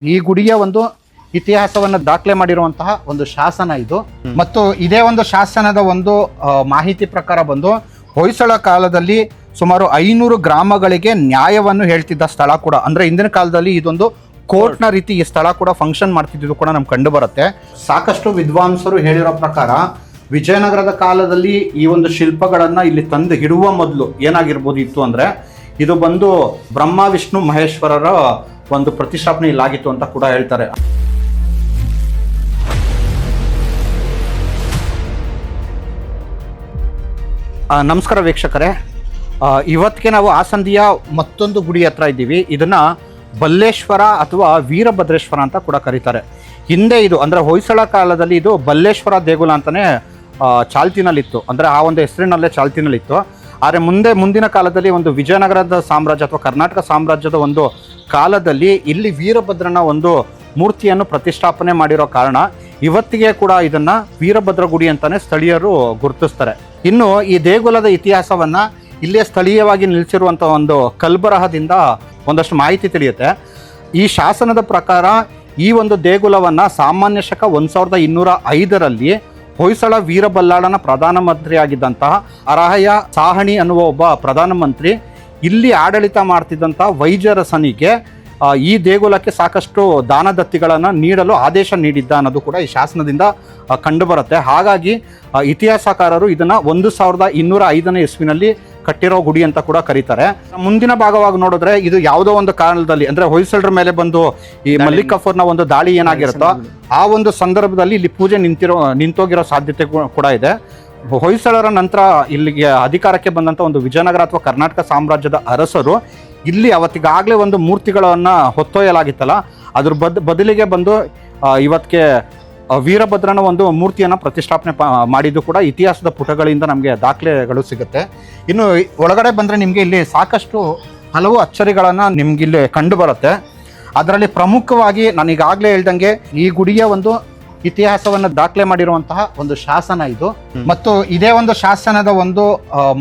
ಈ ಗುಡಿಯ ಒಂದು ಇತಿಹಾಸವನ್ನು ದಾಖಲೆ ಮಾಡಿರುವಂತಹ ಒಂದು ಶಾಸನ ಇದು. ಮತ್ತು ಇದೇ ಒಂದು ಶಾಸನದ ಒಂದು ಮಾಹಿತಿ ಪ್ರಕಾರ ಬಂದು ಹೊಯ್ಸಳ ಕಾಲದಲ್ಲಿ ಸುಮಾರು 500 ಗ್ರಾಮಗಳಿಗೆ ನ್ಯಾಯವನ್ನು ಹೇಳ್ತಿದ್ದ ಸ್ಥಳ ಕೂಡ. ಅಂದ್ರೆ ಇಂದಿನ ಕಾಲದಲ್ಲಿ ಇದೊಂದು ಕೋರ್ಟ್ನ ರೀತಿ ಈ ಸ್ಥಳ ಕೂಡ ಫಂಕ್ಷನ್ ಮಾಡ್ತಿದ್ದು ಕೂಡ ನಮ್ಗೆ ಕಂಡು ಬರುತ್ತೆ. ಸಾಕಷ್ಟು ವಿದ್ವಾಂಸರು ಹೇಳಿರೋ ಪ್ರಕಾರ ವಿಜಯನಗರದ ಕಾಲದಲ್ಲಿ ಈ ಒಂದು ಶಿಲ್ಪಗಳನ್ನ ಇಲ್ಲಿ ತಂದು ಇಡುವ ಮೊದಲು ಏನಾಗಿರ್ಬೋದು ಇತ್ತು ಅಂದ್ರೆ ಇದು ಬಂದು ಬ್ರಹ್ಮ ವಿಷ್ಣು ಮಹೇಶ್ವರರ ಒಂದು ಪ್ರತಿಷ್ಠಾಪನೆ ಇಲ್ಲಾಗಿತ್ತು ಅಂತ ಕೂಡ ಹೇಳ್ತಾರೆ. ನಮಸ್ಕಾರ ವೀಕ್ಷಕರೇ, ಇವತ್ತಿಗೆ ನಾವು ಆಸಂದಿಯ ಮತ್ತೊಂದು ಗುಡಿ ಹತ್ರ ಇದ್ದೀವಿ. ಇದನ್ನ ಬಲ್ಲೇಶ್ವರ ಅಥವಾ ವೀರಭದ್ರೇಶ್ವರ ಅಂತ ಕೂಡ ಕರೀತಾರೆ. ಹಿಂದೆ ಇದು ಅಂದ್ರೆ ಹೊಯ್ಸಳ ಕಾಲದಲ್ಲಿ ಇದು ಬಲ್ಲೇಶ್ವರ ದೇಗುಲ ಅಂತಾನೆ ಚಾಲ್ತಿನಲ್ಲಿತ್ತು, ಅಂದ್ರೆ ಆ ಒಂದು ಹೆಸರಿನಲ್ಲೇ ಚಾಲ್ತಿನಲ್ಲಿತ್ತು. ಆದರೆ ಮುಂದಿನ ಕಾಲದಲ್ಲಿ ಒಂದು ವಿಜಯನಗರದ ಸಾಮ್ರಾಜ್ಯ ಅಥವಾ ಕರ್ನಾಟಕ ಸಾಮ್ರಾಜ್ಯದ ಒಂದು ಕಾಲದಲ್ಲಿ ಇಲ್ಲಿ ವೀರಭದ್ರನ ಒಂದು ಮೂರ್ತಿಯನ್ನು ಪ್ರತಿಷ್ಠಾಪನೆ ಮಾಡಿರೋ ಕಾರಣ ಇವತ್ತಿಗೆ ಕೂಡ ಇದನ್ನ ವೀರಭದ್ರ ಗುಡಿ ಅಂತಾನೆ ಸ್ಥಳೀಯರು ಗುರುತಿಸ್ತಾರೆ. ಇನ್ನು ಈ ದೇಗುಲದ ಇತಿಹಾಸವನ್ನ ಇಲ್ಲೇ ಸ್ಥಳೀಯವಾಗಿ ನಿಲ್ಲಿಸಿರುವಂಥ ಒಂದು ಕಲ್ಬರಹದಿಂದ ಒಂದಷ್ಟು ಮಾಹಿತಿ ತಿಳಿಯುತ್ತೆ. ಈ ಶಾಸನದ ಪ್ರಕಾರ ಈ ಒಂದು ದೇಗುಲವನ್ನ ಸಾಮಾನ್ಯ ಶಕ 1205ರಲ್ಲಿ ಹೊಯ್ಸಳ ವೀರಬಲ್ಲಾಳನ ಪ್ರಧಾನಮಂತ್ರಿಯಾಗಿದ್ದಂತಹ ಅರಹಯ ಸಾಹಣಿ ಅನ್ನುವ ಒಬ್ಬ ಪ್ರಧಾನಮಂತ್ರಿ ಇಲ್ಲಿ ಆಡಳಿತ ಮಾಡ್ತಿದ್ದಂತಹ ವೈಜರಸನಿಗೆ ಈ ದೇಗುಲಕ್ಕೆ ಸಾಕಷ್ಟು ದಾನದತ್ತಿಗಳನ್ನು ನೀಡಲು ಆದೇಶ ನೀಡಿದ್ದ ಅನ್ನೋದು ಕೂಡ ಈ ಶಾಸನದಿಂದ ಕಂಡುಬರುತ್ತೆ. ಹಾಗಾಗಿ ಇತಿಹಾಸಕಾರರು ಇದನ್ನ 1205ನೇ ಇಸ್ವಿನಲ್ಲಿ ಕಟ್ಟಿರೋ ಗುಡಿ ಅಂತ ಕೂಡ ಕರೀತಾರೆ. ಮುಂದಿನ ಭಾಗವಾಗಿ ನೋಡಿದ್ರೆ ಇದು ಯಾವುದೋ ಒಂದು ಕಾರಣದಲ್ಲಿ ಅಂದ್ರೆ ಹೊಯ್ಸಳರ ಮೇಲೆ ಬಂದು ಈ ಮಲ್ಲಿಕ್ ಕಫೂರ್ನ ಒಂದು ದಾಳಿ ಏನಾಗಿರುತ್ತೋ ಆ ಒಂದು ಸಂದರ್ಭದಲ್ಲಿ ಇಲ್ಲಿ ಪೂಜೆ ನಿಂತೋಗಿರೋ ಸಾಧ್ಯತೆ ಕೂಡ ಇದೆ. ಹೊಯ್ಸಳರ ನಂತರ ಇಲ್ಲಿಗೆ ಅಧಿಕಾರಕ್ಕೆ ಬಂದಂತ ಒಂದು ವಿಜಯನಗರ ಅಥವಾ ಕರ್ನಾಟಕ ಸಾಮ್ರಾಜ್ಯದ ಅರಸರು ಇಲ್ಲಿ ಅವತ್ತಿಗಾಗಲೇ ಒಂದು ಮೂರ್ತಿಗಳನ್ನ ಹೊತ್ತೊಯ್ಯಲಾಗಿತ್ತಲ್ಲ, ಅದ್ರ ಬದಲಿಗೆ ಬಂದು ಇವತ್ತಿಗೆ ವೀರಭದ್ರನ ಒಂದು ಮೂರ್ತಿಯನ್ನು ಪ್ರತಿಷ್ಠಾಪನೆ ಮಾಡಿದ್ದು ಕೂಡ ಇತಿಹಾಸದ ಪುಟಗಳಿಂದ ನಮಗೆ ದಾಖಲೆಗಳು ಸಿಗುತ್ತೆ. ಇನ್ನು ಒಳಗಡೆ ಬಂದರೆ ನಿಮಗೆ ಇಲ್ಲಿ ಸಾಕಷ್ಟು ಹಲವು ಅಚ್ಚರಿಗಳನ್ನು ನಿಮ್ಗೆ ಇಲ್ಲಿ ಕಂಡು ಬರುತ್ತೆ. ಅದರಲ್ಲಿ ಪ್ರಮುಖವಾಗಿ ನಾನು ಈಗಾಗಲೇ ಹೇಳ್ದಂಗೆ ಈ ಗುಡಿಯ ಒಂದು ಇತಿಹಾಸವನ್ನು ದಾಖಲೆ ಮಾಡಿರುವಂತಹ ಒಂದು ಶಾಸನ ಇದು. ಮತ್ತು ಇದೇ ಒಂದು ಶಾಸನದ ಒಂದು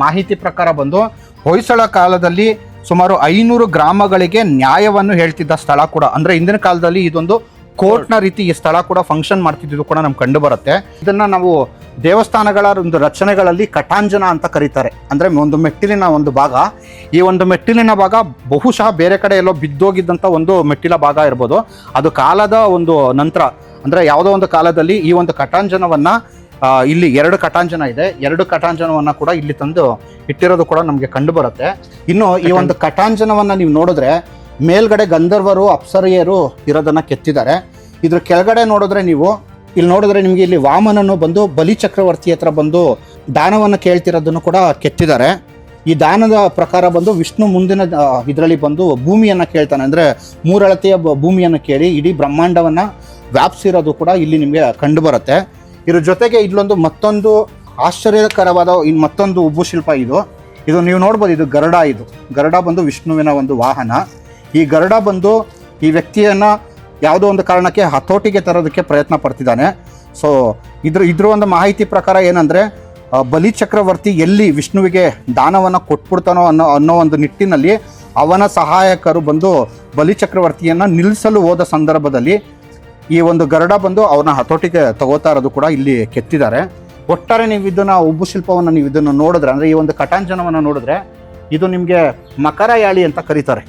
ಮಾಹಿತಿ ಪ್ರಕಾರ ಬಂದು ಹೊಯ್ಸಳ ಕಾಲದಲ್ಲಿ ಸುಮಾರು 500 ಗ್ರಾಮಗಳಿಗೆ ನ್ಯಾಯವನ್ನು ಹೇಳ್ತಿದ್ದ ಸ್ಥಳ ಕೂಡ. ಅಂದ್ರೆ ಇಂದಿನ ಕಾಲದಲ್ಲಿ ಇದೊಂದು ಕೋರ್ಟ್ನ ರೀತಿ ಈ ಸ್ಥಳ ಕೂಡ ಫಂಕ್ಷನ್ ಮಾಡ್ತಿದ್ದು ಕೂಡ ನಮ್ಗೆ ಕಂಡು ಬರುತ್ತೆ. ಇದನ್ನ ನಾವು ದೇವಸ್ಥಾನಗಳ ಒಂದು ರಚನೆಗಳಲ್ಲಿ ಕಟಾಂಜನ ಅಂತ ಕರೀತಾರೆ. ಅಂದ್ರೆ ಒಂದು ಮೆಟ್ಟಿಲಿನ ಒಂದು ಭಾಗ, ಈ ಒಂದು ಮೆಟ್ಟಿಲಿನ ಭಾಗ ಬಹುಶಃ ಬೇರೆ ಕಡೆ ಎಲ್ಲೋ ಬಿದ್ದೋಗಿದ್ದಂಥ ಒಂದು ಮೆಟ್ಟಿಲ ಭಾಗ ಇರ್ಬೋದು. ಅದು ಕಾಲದ ಒಂದು ನಂತರ ಅಂದ್ರೆ ಯಾವುದೋ ಒಂದು ಕಾಲದಲ್ಲಿ ಈ ಒಂದು ಕಟಾಂಜನವನ್ನ ಇಲ್ಲಿ 2 ಕಟಾಂಜನ ಇದೆ, 2 ಕಟಾಂಜನವನ್ನ ಕೂಡ ಇಲ್ಲಿ ತಂದು ಇಟ್ಟಿರೋದು ಕೂಡ ನಮಗೆ ಕಂಡು ಬರುತ್ತೆ. ಇನ್ನು ಈ ಒಂದು ಕಟಾಂಜನವನ್ನ ನೀವು ನೋಡಿದ್ರೆ ಮೇಲ್ಗಡೆ ಗಂಧರ್ವರು ಅಪ್ಸರಿಯರು ಇರೋದನ್ನ ಕೆತ್ತಿದ್ದಾರೆ. ಇದ್ರ ಕೆಳಗಡೆ ನೋಡಿದ್ರೆ ಇಲ್ಲಿ ನೋಡಿದ್ರೆ ನಿಮ್ಗೆ ಇಲ್ಲಿ ವಾಮನನು ಬಂದು ಬಲಿ ಚಕ್ರವರ್ತಿ ಹತ್ರ ಬಂದು ದಾನವನ್ನ ಕೇಳ್ತಿರೋದನ್ನು ಕೂಡ ಕೆತ್ತಿದ್ದಾರೆ. ಈ ದಾನದ ಪ್ರಕಾರ ಬಂದು ವಿಷ್ಣು ಮುಂದಿನ ಇದರಲ್ಲಿ ಬಂದು ಭೂಮಿಯನ್ನ ಕೇಳ್ತಾನೆ, ಅಂದ್ರೆ 3 ಅಳತೆಯ ಭೂಮಿಯನ್ನು ಕೇಳಿ ಇಡೀ ಬ್ರಹ್ಮಾಂಡವನ್ನ ವ್ಯಾಪಿಸಿರೋದು ಕೂಡ ಇಲ್ಲಿ ನಿಮಗೆ ಕಂಡು ಬರುತ್ತೆ. ಇದ್ರ ಜೊತೆಗೆ ಇಲ್ಲೊಂದು ಮತ್ತೊಂದು ಆಶ್ಚರ್ಯಕರವಾದ ಮತ್ತೊಂದು ಉಬ್ಬು ಶಿಲ್ಪ ಇದು ನೀವು ನೋಡ್ಬೋದು. ಇದು ಗರುಡ ಬಂದು ವಿಷ್ಣುವಿನ ಒಂದು ವಾಹನ. ಈ ಗರುಡ ಬಂದು ಈ ವ್ಯಕ್ತಿಯನ್ನ ಯಾವುದೋ ಒಂದು ಕಾರಣಕ್ಕೆ ಹತೋಟಿಗೆ ತರೋದಕ್ಕೆ ಪ್ರಯತ್ನ ಪಡ್ತಿದ್ದಾನೆ. ಸೊ ಇದ್ರ ಒಂದು ಮಾಹಿತಿ ಪ್ರಕಾರ ಏನಂದ್ರೆ ಬಲಿ ಚಕ್ರವರ್ತಿ ಎಲ್ಲಿ ವಿಷ್ಣುವಿಗೆ ದಾನವನ್ನ ಕೊಟ್ಬಿಡ್ತಾನೋ ಅನ್ನೋ ಒಂದು ನಿಟ್ಟಿನಲ್ಲಿ ಅವನ ಸಹಾಯಕರು ಬಂದು ಬಲಿ ಚಕ್ರವರ್ತಿಯನ್ನ ನಿಲ್ಲಿಸಲು ಹೋದ ಸಂದರ್ಭದಲ್ಲಿ ಈ ಒಂದು ಗರುಡ ಬಂದು ಅವನ ಹತೋಟಿಗೆ ತಗೋತಾ ಇರೋದು ಕೂಡ ಇಲ್ಲಿ ಕೆತ್ತಿದ್ದಾರೆ. ಒಟ್ಟಾರೆ ನೀವು ಇದನ್ನ ಉಬ್ಬು ಶಿಲ್ಪವನ್ನು ನೀವು ಇದನ್ನು ನೋಡಿದ್ರೆ ಅಂದ್ರೆ ಈ ಒಂದು ಕಟಾಂಜನವನ್ನು ನೋಡಿದ್ರೆ ಇದು ನಿಮಗೆ ಮಕರ ಯಾಳಿ ಅಂತ ಕರೀತಾರೆ.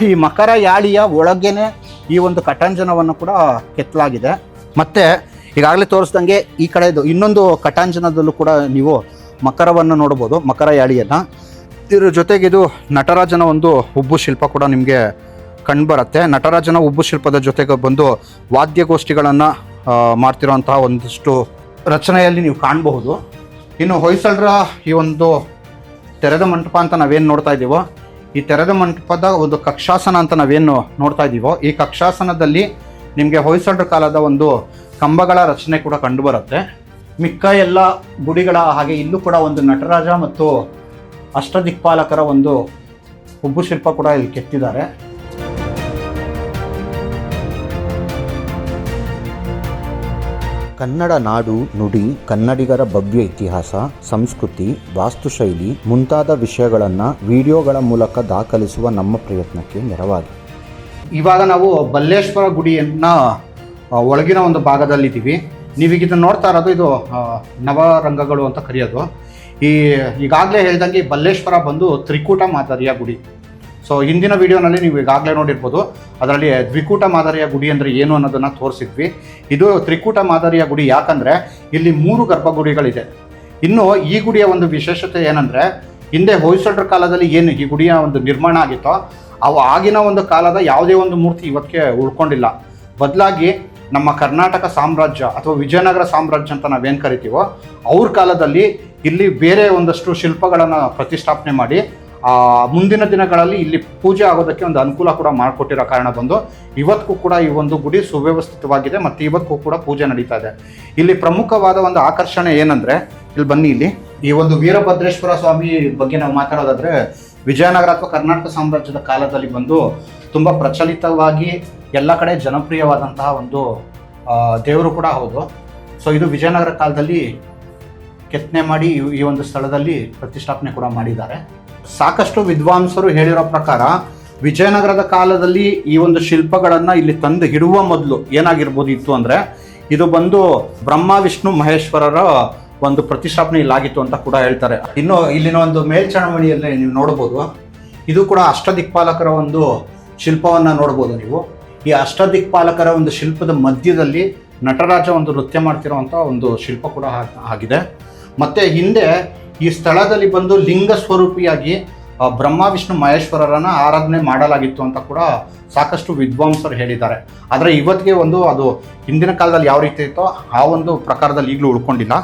ಈ ಮಕರ ಯಾಳಿಯ ಒಳಗೇನೆ ಈ ಒಂದು ಕಟಾಂಜನವನ್ನು ಕೂಡ ಕೆತ್ತಲಾಗಿದೆ. ಮತ್ತೆ ಈಗಾಗಲೇ ತೋರಿಸ್ದಂಗೆ ಈ ಕಡೆದು ಇನ್ನೊಂದು ಕಟಾಂಜನದಲ್ಲೂ ಕೂಡ ನೀವು ಮಕರವನ್ನು ನೋಡ್ಬೋದು, ಮಕರ ಯಾಳಿಯನ್ನ. ಇದ್ರ ಜೊತೆಗೆ ಇದು ನಟರಾಜನ ಒಂದು ಉಬ್ಬು ಶಿಲ್ಪ ಕೂಡ ನಿಮಗೆ ಕಂಡುಬರುತ್ತೆ. ನಟರಾಜನ ಉಬ್ಬು ಶಿಲ್ಪದ ಜೊತೆಗೆ ಬಂದು ವಾದ್ಯಗೋಷ್ಠಿಗಳನ್ನು ಮಾಡ್ತಿರೋಂತಹ ಒಂದಷ್ಟು ರಚನೆಯಲ್ಲಿ ನೀವು ಕಾಣಬಹುದು. ಇನ್ನು ಹೊಯ್ಸಳರ ಈ ಒಂದು ತೆರೆದ ಮಂಟಪ ಅಂತ ನಾವೇನು ನೋಡ್ತಾ ಇದ್ದೀವೋ, ಈ ತೆರೆದ ಮಂಟಪದ ಒಂದು ಕಕ್ಷಾಸನ ಅಂತ ನಾವೇನು ನೋಡ್ತಾ ಇದ್ದೀವೋ, ಈ ಕಕ್ಷಾಸನದಲ್ಲಿ ನಿಮಗೆ ಹೊಯ್ಸಳರ ಕಾಲದ ಒಂದು ಕಂಬಗಳ ರಚನೆ ಕೂಡ ಕಂಡುಬರುತ್ತೆ. ಮಿಕ್ಕ ಎಲ್ಲ ಗುಡಿಗಳ ಹಾಗೆ ಇಲ್ಲೂ ಕೂಡ ಒಂದು ನಟರಾಜ ಮತ್ತು ಅಷ್ಟದಿಕ್ಪಾಲಕರ ಒಂದು ಉಬ್ಬು ಶಿಲ್ಪ ಕೂಡ ಇಲ್ಲಿ ಕೆತ್ತಿದ್ದಾರೆ. ಕನ್ನಡ ನಾಡು ನುಡಿ, ಕನ್ನಡಿಗರ ಭವ್ಯ ಇತಿಹಾಸ, ಸಂಸ್ಕೃತಿ, ವಾಸ್ತುಶೈಲಿ ಮುಂತಾದ ವಿಷಯಗಳನ್ನು ವಿಡಿಯೋಗಳ ಮೂಲಕ ದಾಖಲಿಸುವ ನಮ್ಮ ಪ್ರಯತ್ನಕ್ಕೆ ನೆರವಾಗಿ ಇವಾಗ ನಾವು ಬಲ್ಲೇಶ್ವರ ಗುಡಿಯನ್ನ ಒಳಗಿನ ಒಂದು ಭಾಗದಲ್ಲಿದ್ದೀವಿ. ನೀವೀಗ ಇದನ್ನು ನೋಡ್ತಾ ಇರೋದು ಇದು ನವರಂಗಗಳು ಅಂತ ಕರೆಯೋದು. ಈಗಾಗಲೇ ಹೇಳ್ದಂಗೆ ಬಲ್ಲೇಶ್ವರ ಬಂದು ತ್ರಿಕೂಟ ಮಾದರಿಯ ಗುಡಿ. ಸೊ ಹಿಂದಿನ ವಿಡಿಯೋನಲ್ಲಿ ನೀವು ಈಗಾಗಲೇ ನೋಡಿರ್ಬೋದು, ಅದರಲ್ಲಿ ದ್ವಿಕೂಟ ಮಾದರಿಯ ಗುಡಿ ಅಂದರೆ ಏನು ಅನ್ನೋದನ್ನು ತೋರಿಸಿದ್ವಿ. ಇದು ತ್ರಿಕೂಟ ಮಾದರಿಯ ಗುಡಿ ಯಾಕಂದರೆ ಇಲ್ಲಿ 3 ಗರ್ಭಗುಡಿಗಳಿದೆ. ಇನ್ನು ಈ ಗುಡಿಯ ಒಂದು ವಿಶೇಷತೆ ಏನಂದರೆ, ಹಿಂದೆ ಹೊಯ್ಸಳರ ಕಾಲದಲ್ಲಿ ಏನು ಈ ಗುಡಿಯ ಒಂದು ನಿರ್ಮಾಣ ಆಗಿತ್ತೋ ಅವು ಆಗಿನ ಒಂದು ಕಾಲದ ಯಾವುದೇ ಒಂದು ಮೂರ್ತಿ ಇವತ್ತಿಗೆ ಉಳ್ಕೊಂಡಿಲ್ಲ. ಬದಲಾಗಿ ನಮ್ಮ ಕರ್ನಾಟಕ ಸಾಮ್ರಾಜ್ಯ ಅಥವಾ ವಿಜಯನಗರ ಸಾಮ್ರಾಜ್ಯ ಅಂತ ನಾವೇನು ಕರಿತೀವೋ ಅವ್ರ ಕಾಲದಲ್ಲಿ ಇಲ್ಲಿ ಬೇರೆ ಒಂದಷ್ಟು ಶಿಲ್ಪಗಳನ್ನು ಪ್ರತಿಷ್ಠಾಪನೆ ಮಾಡಿ ಮುಂದಿನ ದಿನಗಳಲ್ಲಿ ಇಲ್ಲಿ ಪೂಜೆ ಆಗೋದಕ್ಕೆ ಒಂದು ಅನುಕೂಲ ಕೂಡ ಮಾಡಿಕೊಟ್ಟಿರೋ ಕಾರಣ ಬಂದು ಇವತ್ತಿಗೂ ಕೂಡ ಈ ಒಂದು ಗುಡಿ ಸುವ್ಯವಸ್ಥಿತವಾಗಿದೆ ಮತ್ತು ಇವತ್ತಿಗೂ ಕೂಡ ಪೂಜೆ ನಡೀತಾ ಇದೆ. ಇಲ್ಲಿ ಪ್ರಮುಖವಾದ ಒಂದು ಆಕರ್ಷಣೆ ಏನಂದರೆ, ಇಲ್ಲಿ ಬನ್ನಿ, ಇಲ್ಲಿ ಈ ಒಂದು ವೀರಭದ್ರೇಶ್ವರ ಸ್ವಾಮಿ ಬಗ್ಗೆ ನಾವು ಮಾತಾಡೋದಾದರೆ ವಿಜಯನಗರ ಅಥವಾ ಕರ್ನಾಟಕ ಸಾಮ್ರಾಜ್ಯದ ಕಾಲದಲ್ಲಿ ಬಂದು ತುಂಬ ಪ್ರಚಲಿತವಾಗಿ ಎಲ್ಲ ಕಡೆ ಜನಪ್ರಿಯವಾದಂತಹ ಒಂದು ದೇವರು ಕೂಡ ಹೌದು. ಸೊ ಇದು ವಿಜಯನಗರ ಕಾಲದಲ್ಲಿ ಕೆತ್ತನೆ ಮಾಡಿ ಈ ಒಂದು ಸ್ಥಳದಲ್ಲಿ ಪ್ರತಿಷ್ಠಾಪನೆ ಕೂಡ ಮಾಡಿದ್ದಾರೆ. ಸಾಕಷ್ಟು ವಿದ್ವಾಂಸರು ಹೇಳಿರೋ ಪ್ರಕಾರ ವಿಜಯನಗರದ ಕಾಲದಲ್ಲಿ ಈ ಒಂದು ಶಿಲ್ಪಗಳನ್ನು ಇಲ್ಲಿ ತಂದು ಇಡುವ ಮೊದಲು ಏನಾಗಿರ್ಬೋದಿತ್ತು ಅಂದರೆ, ಇದು ಬಂದು ಬ್ರಹ್ಮ ವಿಷ್ಣು ಮಹೇಶ್ವರರ ಒಂದು ಪ್ರತಿಷ್ಠಾಪನೆ ಇಲ್ಲಾಗಿತ್ತು ಅಂತ ಕೂಡ ಹೇಳ್ತಾರೆ. ಇನ್ನು ಇಲ್ಲಿನ ಒಂದು ಮೇಲ್ಛಾವಣಿಯಲ್ಲಿ ನೀವು ನೋಡ್ಬೋದು, ಇದು ಕೂಡ ಅಷ್ಟದಿಕ್ಪಾಲಕರ ಒಂದು ಶಿಲ್ಪವನ್ನು ನೋಡ್ಬೋದು ನೀವು. ಈ ಅಷ್ಟದಿಕ್ಪಾಲಕರ ಒಂದು ಶಿಲ್ಪದ ಮಧ್ಯದಲ್ಲಿ ನಟರಾಜ ಒಂದು ನೃತ್ಯ ಮಾಡ್ತಿರೋವಂಥ ಒಂದು ಶಿಲ್ಪ ಕೂಡ ಆಗಿದೆ. ಮತ್ತು ಹಿಂದೆ ಈ ಸ್ಥಳದಲ್ಲಿ ಬಂದು ಲಿಂಗ ಸ್ವರೂಪಿಯಾಗಿ ಬ್ರಹ್ಮ ವಿಷ್ಣು ಮಹೇಶ್ವರರನ್ನು ಆರಾಧನೆ ಮಾಡಲಾಗಿತ್ತು ಅಂತ ಕೂಡ ಸಾಕಷ್ಟು ವಿದ್ವಾಂಸರು ಹೇಳಿದ್ದಾರೆ. ಆದರೆ ಇವತ್ತಿಗೆ ಒಂದು ಅದು ಹಿಂದಿನ ಕಾಲದಲ್ಲಿ ಯಾವ ರೀತಿ ಇತ್ತೋ ಆ ಒಂದು ಪ್ರಕಾರದಲ್ಲಿ ಈಗಲೂ ಉಳ್ಕೊಂಡಿಲ್ಲ.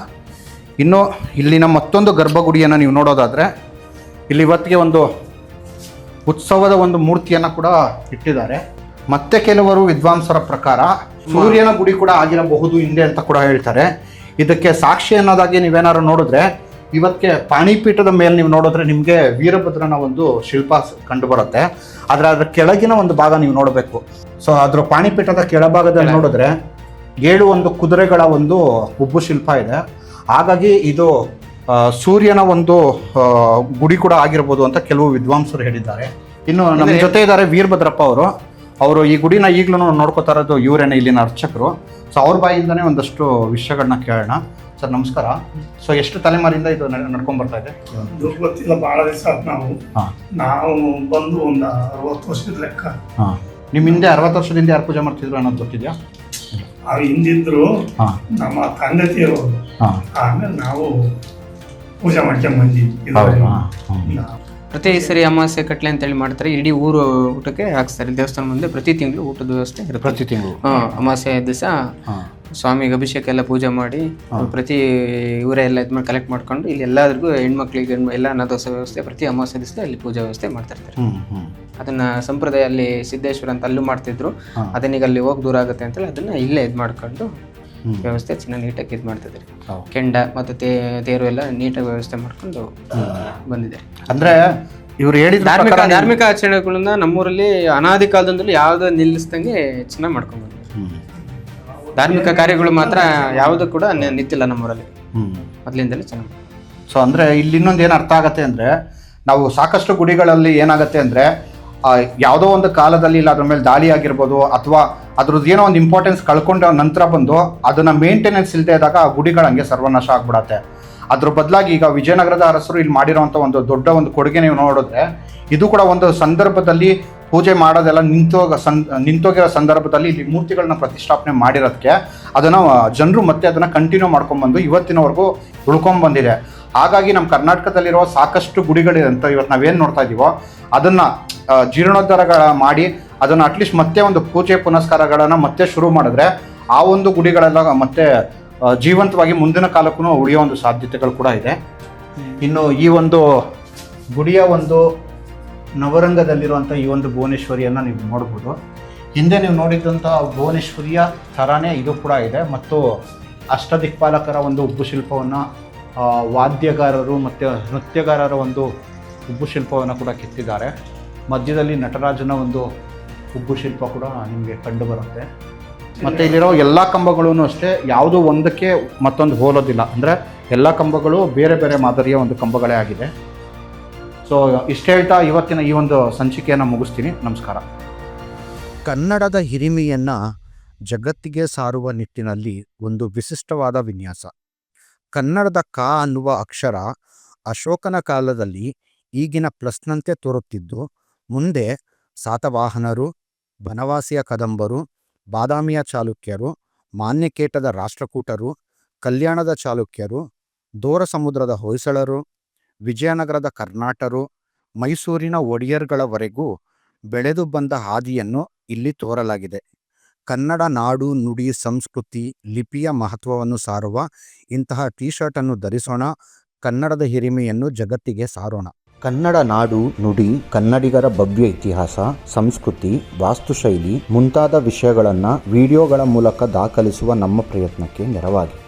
ಇನ್ನು ಇಲ್ಲಿನ ಮತ್ತೊಂದು ಗರ್ಭಗುಡಿಯನ್ನು ನೀವು ನೋಡೋದಾದರೆ, ಇಲ್ಲಿ ಇವತ್ತಿಗೆ ಒಂದು ಉತ್ಸವದ ಒಂದು ಮೂರ್ತಿಯನ್ನು ಕೂಡ ಇಟ್ಟಿದ್ದಾರೆ. ಮತ್ತೆ ಕೆಲವರು ವಿದ್ವಾಂಸರ ಪ್ರಕಾರ ಸೂರ್ಯನ ಗುಡಿ ಕೂಡ ಆಗಿರಬಹುದು ಹಿಂದೆ ಅಂತ ಕೂಡ ಹೇಳ್ತಾರೆ. ಇದಕ್ಕೆ ಸಾಕ್ಷಿ ಅನ್ನೋದಾಗಿ ನೀವೇನಾದ್ರು ನೋಡಿದ್ರೆ, ಇವತ್ತಿಗೆ ಪಾಣಿಪೀಠದ ಮೇಲೆ ನೀವು ನೋಡಿದ್ರೆ ನಿಮಗೆ ವೀರಭದ್ರನ ಒಂದು ಶಿಲ್ಪ ಕಂಡು ಬರುತ್ತೆ. ಆದರೆ ಅದರ ಕೆಳಗಿನ ಒಂದು ಭಾಗ ನೀವು ನೋಡಬೇಕು. ಸೊ ಅದರ ಪಾಣಿಪೀಠದ ಕೆಳಭಾಗದಲ್ಲಿ ನೋಡಿದ್ರೆ 7 ಒಂದು ಕುದುರೆಗಳ ಒಂದು ಉಬ್ಬು ಶಿಲ್ಪ ಇದೆ. ಹಾಗಾಗಿ ಇದು ಸೂರ್ಯನ ಒಂದು ಗುಡಿ ಕೂಡ ಆಗಿರ್ಬೋದು ಅಂತ ಕೆಲವು ವಿದ್ವಾಂಸರು ಹೇಳಿದ್ದಾರೆ. ಇನ್ನು ನಮ್ಮ ಜೊತೆ ಇದ್ದಾರೆ ವೀರಭದ್ರಪ್ಪ ಅವರು ಈ ಗುಡಿನ ಈಗಲೂ ನೋಡ್ಕೋತಾ ಇರೋದು ಇವರೇನೆ, ಇಲ್ಲಿನ ಅರ್ಚಕರು. ಸೊ ಅವ್ರ ಬಾಯಿಂದನೇ ಒಂದಷ್ಟು ವಿಷಯಗಳನ್ನ ಕೇಳೋಣ. ಸರ್ ನಮಸ್ಕಾರ. ಸೊ ಎಷ್ಟು ತಲೆಮಾರಿಂದ ಇದು ನಡ್ಕೊಂಡ್ ಬರ್ತಾ ಇದೆ? ಗೊತ್ತಿಲ್ಲ, ಬಹಳ ದಿವಸ ನಾವು ಬಂದು ಒಂದು 60 ವರ್ಷದ ಲೆಕ್ಕ. ನಿಮ್ಮ ಹಿಂದೆ 60 ವರ್ಷದಿಂದ ಯಾರು ಪೂಜೆ ಮಾಡ್ತಿದ್ರು ಅನ್ನೋದು ಗೊತ್ತಿದೆಯಾ? ಹಿಂದಿದ್ರು ನಮ್ಮ ತಂದತಿಯರು, ಆಮೇಲೆ ನಾವು ಪೂಜೆ ಮಾಡ್ಕೊಂಡ್ ಬಂದಿದ್ವಿ. ಪ್ರತಿ ಸರಿ ಅಮಾವಾಸ್ಯೆ ಕಟ್ಲೆ ಅಂತೇಳಿ ಮಾಡ್ತಾರೆ. ಇಡೀ ಊರು ಊಟಕ್ಕೆ ಹಾಕ್ಸ್ತಾರೆ ದೇವಸ್ಥಾನ ಮುಂದೆ. ಪ್ರತಿ ತಿಂಗಳು ಊಟದ ವ್ಯವಸ್ಥೆ ಇರುತ್ತೆ. ಪ್ರತಿ ತಿಂಗಳು ಅಮಾವಾಸ್ಯೆ ದಿವಸ ಸ್ವಾಮಿಗೆ ಅಭಿಷೇಕ ಎಲ್ಲ ಪೂಜೆ ಮಾಡಿ ಪ್ರತಿ ಇವರೇ ಎಲ್ಲ ಇದು ಮಾಡಿ ಕಲೆಕ್ಟ್ ಮಾಡ್ಕೊಂಡು ಇಲ್ಲಿ ಎಲ್ಲರಿಗೂ ಹೆಣ್ಮಕ್ಳಿಗೆ ಎಲ್ಲ ಅನ್ನದಾಸ ವ್ಯವಸ್ಥೆ ಪ್ರತಿ ಅಮಾವಾಸ್ಯೆ ದಿವಸ ಅಲ್ಲಿ ಪೂಜಾ ವ್ಯವಸ್ಥೆ ಮಾಡ್ತಾ ಇರ್ತಾರೆ. ಅದನ್ನ ಸಂಪ್ರದಾಯ ಅಲ್ಲಿ ಸಿದ್ದೇಶ್ವರ ಅಂತ ಅಲ್ಲೂ ಮಾಡ್ತಿದ್ರು. ಅದನ್ನೀಗ ಅಲ್ಲಿ ಹೋಗಿ ದೂರ ಆಗುತ್ತೆ ಅಂತೇಳಿ ಅದನ್ನ ಇಲ್ಲೇ ಇದು ಮಾಡ್ಕೊಂಡು ವ್ಯವಸ್ಥೆ ಚೆನ್ನಾಗಿ ನೀಟಾಗಿ ಇದು ಮಾಡ್ತಿದ್ದಾರೆ. ಕೆಂಡ ಮತ್ತು ತೇರು ಎಲ್ಲ ನೀಟಾಗಿ ವ್ಯವಸ್ಥೆ ಮಾಡ್ಕೊಂಡು ಬಂದಿದ್ದಾರೆ. ಅಂದ್ರೆ ಇವ್ರು ಹೇಳಿದ ಧಾರ್ಮಿಕ ಆಚರಣೆಗಳನ್ನ ನಮ್ಮೂರಲ್ಲಿ ಅನಾದಿ ಕಾಲದಿಂದಲೂ ಯಾವ್ದು ನಿಲ್ಲಿಸ್ದಂಗೆ ಚೆನ್ನಾಗಿ ಮಾಡ್ಕೊಂಡು ಬಂದಿದ್ದಾರೆ. ಧಾರ್ಮಿಕ ಕಾರ್ಯಗಳು ಮಾತ್ರ ಯಾವುದು ಕೂಡ ನಿಂತಿಲ್ಲ ನಮ್ಮೂರಲ್ಲಿ, ಮೊದಲಿಂದಲೇ ಚೆನ್ನಾಗಿ. ಸೊ ಅಂದರೆ ಇಲ್ಲಿ ಇನ್ನೊಂದು ಏನು ಅರ್ಥ ಆಗತ್ತೆ ಅಂದರೆ, ನಾವು ಸಾಕಷ್ಟು ಗುಡಿಗಳಲ್ಲಿ ಏನಾಗುತ್ತೆ ಅಂದರೆ ಯಾವುದೋ ಒಂದು ಕಾಲದಲ್ಲಿ ಇಲ್ಲ ಅದ್ರ ಮೇಲೆ ದಾಳಿ ಆಗಿರ್ಬೋದು ಅಥವಾ ಅದ್ರದ್ದು ಏನೋ ಒಂದು ಇಂಪಾರ್ಟೆನ್ಸ್ ಕಳ್ಕೊಂಡ ನಂತರ ಬಂದು ಅದನ್ನು ಮೇಂಟೆನೆನ್ಸ್ ಇಲ್ಲದೆ ಇದ್ದಾಗ ಆ ಗುಡಿಗಳು ಹಂಗೆ ಸರ್ವನಾಶ ಆಗ್ಬಿಡತ್ತೆ. ಅದ್ರ ಬದಲಾಗಿ ಈಗ ವಿಜಯನಗರದ ಅರಸರು ಇಲ್ಲಿ ಮಾಡಿರೋವಂಥ ಒಂದು ದೊಡ್ಡ ಒಂದು ಕೊಡುಗೆ ನೀವು ನೋಡಿದ್ರೆ, ಇದು ಕೂಡ ಒಂದು ಸಂದರ್ಭದಲ್ಲಿ ಪೂಜೆ ಮಾಡೋದೆಲ್ಲ ನಿಂತೋಗಿರೋ ಸಂದರ್ಭದಲ್ಲಿ ಇಲ್ಲಿ ಮೂರ್ತಿಗಳನ್ನ ಪ್ರತಿಷ್ಠಾಪನೆ ಮಾಡಿರೋದಕ್ಕೆ ಅದನ್ನು ಜನರು ಮತ್ತೆ ಅದನ್ನು ಕಂಟಿನ್ಯೂ ಮಾಡ್ಕೊಂಡ್ಬಂದು ಇವತ್ತಿನವರೆಗೂ ಉಳ್ಕೊಂಡ್ಬಂದಿದೆ. ಹಾಗಾಗಿ ನಮ್ಮ ಕರ್ನಾಟಕದಲ್ಲಿರೋ ಸಾಕಷ್ಟು ಗುಡಿಗಳಿದೆ ಅಂತ ಇವತ್ತು ನಾವೇನು ನೋಡ್ತಾ ಇದ್ದೀವೋ ಅದನ್ನು ಜೀರ್ಣೋದ್ಧಾರಗಳ ಮಾಡಿ ಅದನ್ನು ಅಟ್ಲೀಸ್ಟ್ ಮತ್ತೆ ಒಂದು ಪೂಜೆ ಪುನಸ್ಕಾರಗಳನ್ನು ಮತ್ತೆ ಶುರು ಮಾಡಿದ್ರೆ ಆ ಒಂದು ಗುಡಿಗಳೆಲ್ಲ ಮತ್ತೆ ಜೀವಂತವಾಗಿ ಮುಂದಿನ ಕಾಲಕ್ಕೂ ಉಳಿಯೋ ಒಂದು ಸಾಧ್ಯತೆಗಳು ಕೂಡ ಇದೆ. ಇನ್ನು ಈ ಒಂದು ಗುಡಿಯ ಒಂದು ನವರಂಗದಲ್ಲಿರುವಂಥ ಈ ಒಂದು ಭುವನೇಶ್ವರಿಯನ್ನು ನೀವು ನೋಡ್ಬೋದು. ಹಿಂದೆ ನೀವು ನೋಡಿದಂಥ ಭುವನೇಶ್ವರಿಯ ಥರನೇ ಇದು ಕೂಡ ಇದೆ. ಮತ್ತು ಅಷ್ಟದಿಕ್ಪಾಲಕರ ಒಂದು ಉಬ್ಬು ಶಿಲ್ಪವನ್ನು, ವಾದ್ಯಗಾರರು ಮತ್ತು ನೃತ್ಯಗಾರರ ಒಂದು ಉಬ್ಬು ಶಿಲ್ಪವನ್ನು ಕೂಡ ಕೆತ್ತಿದ್ದಾರೆ. ಮಧ್ಯದಲ್ಲಿ ನಟರಾಜನ ಒಂದು ಉಬ್ಬು ಶಿಲ್ಪ ಕೂಡ ನಿಮಗೆ ಕಂಡು ಬರುತ್ತೆ. ಮತ್ತು ಇಲ್ಲಿರೋ ಎಲ್ಲ ಕಂಬಗಳೂ ಅಷ್ಟೇ ಯಾವುದೋ ಒಂದಕ್ಕೆ ಮತ್ತೊಂದು ಹೋಲೋದಿಲ್ಲ. ಅಂದರೆ ಎಲ್ಲ ಕಂಬಗಳು ಬೇರೆ ಬೇರೆ ಮಾದರಿಯ ಒಂದು ಕಂಬಗಳೇ ಆಗಿದೆ. ಸೊ ಇಷ್ಟು ಹೇಳ್ತಾ ಇವತ್ತಿನ ಈ ಒಂದು ಸಂಚಿಕೆಯನ್ನು ಮುಗಿಸ್ತೀನಿ. ನಮಸ್ಕಾರ. ಕನ್ನಡದ ಹಿರಿಮೆಯನ್ನು ಜಗತ್ತಿಗೆ ಸಾರುವ ನಿಟ್ಟಿನಲ್ಲಿ ಒಂದು ವಿಶಿಷ್ಟವಾದ ವಿನ್ಯಾಸ. ಕನ್ನಡದ ಕ ಅನ್ನುವ ಅಕ್ಷರ ಅಶೋಕನ ಕಾಲದಲ್ಲಿ ಈಗಿನ ಪ್ಲಸ್ನಂತೆ ತೋರುತ್ತಿದ್ದು, ಮುಂದೆ ಸಾತವಾಹನರು, ಬನವಾಸಿಯ ಕದಂಬರು, ಬಾದಾಮಿಯ ಚಾಲುಕ್ಯರು, ಮಾನ್ಯಕೇಟದ ರಾಷ್ಟ್ರಕೂಟರು, ಕಲ್ಯಾಣದ ಚಾಲುಕ್ಯರು, ದೋರ ಸಮುದ್ರದ ಹೊಯ್ಸಳರು, ವಿಜಯನಗರದ ಕರ್ನಾಟರು, ಮೈಸೂರಿನ ಒಡೆಯರ್ಗಳವರೆಗೂ ಬೆಳೆದು ಬಂದ ಹಾದಿಯನ್ನು ಇಲ್ಲಿ ತೋರಲಾಗಿದೆ. ಕನ್ನಡ ನಾಡು, ನುಡಿ, ಸಂಸ್ಕೃತಿ, ಲಿಪಿಯ ಮಹತ್ವವನ್ನು ಸಾರುವ ಇಂತಹ ಟೀ ಶರ್ಟನ್ನು ಧರಿಸೋಣ. ಕನ್ನಡದ ಹಿರಿಮೆಯನ್ನು ಜಗತ್ತಿಗೆ ಸಾರೋಣ. ಕನ್ನಡ ನಾಡು, ನುಡಿ, ಕನ್ನಡಿಗರ ಭವ್ಯ ಇತಿಹಾಸ, ಸಂಸ್ಕೃತಿ, ವಾಸ್ತುಶೈಲಿ ಮುಂತಾದ ವಿಷಯಗಳನ್ನು ವಿಡಿಯೋಗಳ ಮೂಲಕ ದಾಖಲಿಸುವ ನಮ್ಮ ಪ್ರಯತ್ನಕ್ಕೆ ನೆರವಾಗಿ